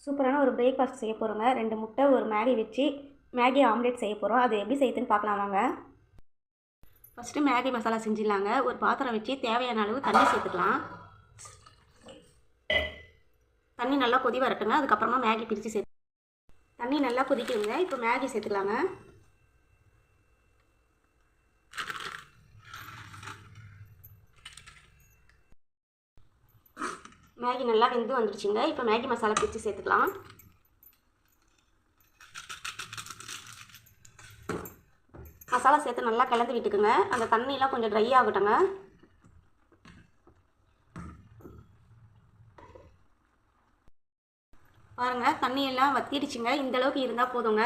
சூப்பரான ஒரு பிரேக்ஃபாஸ்ட் செய்ய போகிறோங்க. 2 முட்டை, ஒரு மேகி வச்சு மேகி ஆம்லேட் செய்ய போகிறோம். அது எப்படி செய்யுதுன்னு பார்க்கலாம் வாங்க. ஃபஸ்ட்டு மேகி மசாலா செஞ்சிடலாங்க. ஒரு பாத்திரம் வச்சு தேவையான அளவு தண்ணி சேர்த்துக்கலாம். தண்ணி நல்லா கொதி வரட்டுங்க. அதுக்கப்புறமா மேகி பிரித்து சேர்த்து தண்ணி நல்லா கொதிக்குங்க. இப்போ மேகி சேர்த்துக்கலாங்க. மேகி நல்லா வெந்து வந்துடுச்சுங்க. இப்போ மேகி மசாலா பிரித்து சேர்த்துக்கலாம். மசாலா சேர்த்து நல்லா கலந்து விட்டுக்குங்க. அந்த தண்ணியெலாம் கொஞ்சம் ட்ரை ஆகட்டுங்க. பாருங்கள், தண்ணியெல்லாம் வத்திடுச்சுங்க. இந்த அளவுக்கு இருந்தால் போதுங்க.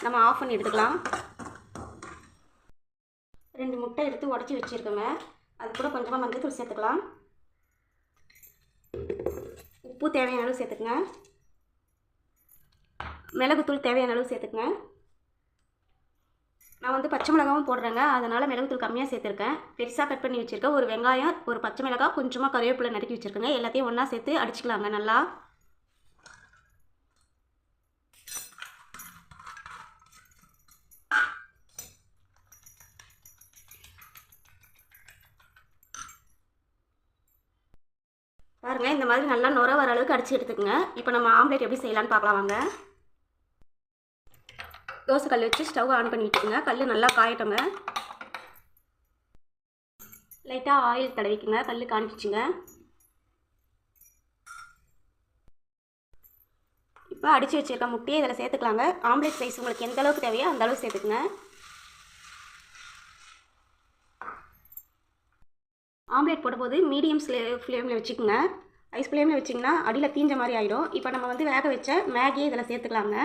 நம்ம ஆஃப் பண்ணி எடுத்துக்கலாம். 2 முட்டை எடுத்து உடச்சி வச்சுருக்கோங்க. அது கூட கொஞ்சமாக மஞ்சள் சேர்த்துக்கலாம். உப்பு தேவையான அளவு சேர்த்துக்குங்க. மிளகுத்தூள் தேவையான அளவு சேர்த்துக்குங்க. நான் வந்து பச்சை மிளகாவும் போடுறேங்க, அதனால் மிளகுத்தூள் கம்மியாக சேர்த்துருக்கேன். பெருசாக கட் பண்ணி வச்சுருக்கேன். ஒரு வெங்காயம், ஒரு பச்சை மிளகாய், கொஞ்சமாக கருவேப்பிலை நறுக்கி வச்சுருக்கேங்க. எல்லாத்தையும் ஒன்றா சேர்த்து அடிச்சுக்கலாங்க நல்லா. பாருங்கள், இந்த மாதிரி நல்லா நுர வர அளவுக்கு அடித்து எடுத்துக்கோங்க. இப்போ நம்ம ஆம்லேட் எப்படி செய்யலான்னு பார்க்கலாம் வாங்க. தோசை கல் வச்சு ஸ்டவ் ஆன் பண்ணி வச்சுக்கோங்க. கல் நல்லா காயட்டுங்க. லைட்டாக ஆயில் தடவிக்குங்க. கல் காஞ்சிச்சுங்க. இப்போ அடித்து வச்சுருக்க முட்டையை இதில் சேர்த்துக்கலாங்க. ஆம்லேட் சைஸ் உங்களுக்கு எந்த அளவுக்கு தேவையோ அந்த அளவுக்கு சேர்த்துக்குங்க. ஆம்லேட் போடும்போது மீடியம் ஃப்ளேமில் வச்சுக்கோங்க. ஐஸ் ஃப்ளேமில் வச்சிங்கன்னா அடியில் தீஞ்ச மாதிரி ஆகிடும். இப்போ நம்ம வந்து வேக வச்ச மேகியை இதில் சேர்த்துக்கலாங்க.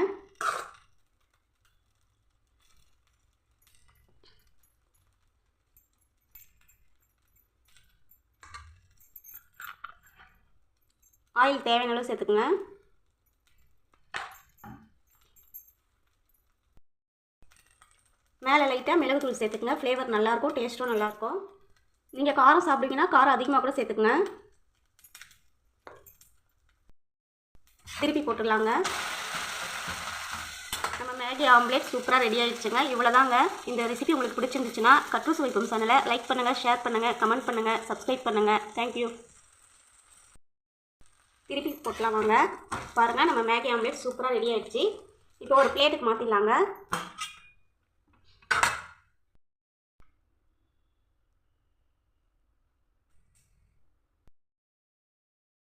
ஆயில் தேவையான அளவு சேர்த்துக்குங்க. மேலே லைட்டாக மிளகுத்தூள் சேர்த்துக்குங்க. ஃப்ளேவர் நல்லாயிருக்கும், டேஸ்ட்டும் நல்லாயிருக்கும். நீங்கள் காரம் சாப்பிடுங்கன்னா காரம் அதிகமாக கூட சேர்த்துக்குங்க. திருப்பி போட்டுடலாங்க. நம்ம மேகி ஆம்லேட் சூப்பராக ரெடி ஆகிடுச்சுங்க. இவ்வளோதாங்க. இந்த ரெசிபி உங்களுக்கு பிடிச்சிருந்துச்சுன்னா கட்ரு சுவைக்கும் சேனலை லைக் பண்ணுங்கள், ஷேர் பண்ணுங்கள், கமெண்ட் பண்ணுங்கள், சப்ஸ்கிரைப் பண்ணுங்கள். தேங்க்யூ. திருப்பி போட்டலாம் வாங்க. பாருங்கள், நம்ம மேகி ஆம்லேட் சூப்பராக ரெடி ஆகிடுச்சு. இப்போ ஒரு பிளேட்டுக்கு மாற்றிடலாங்க.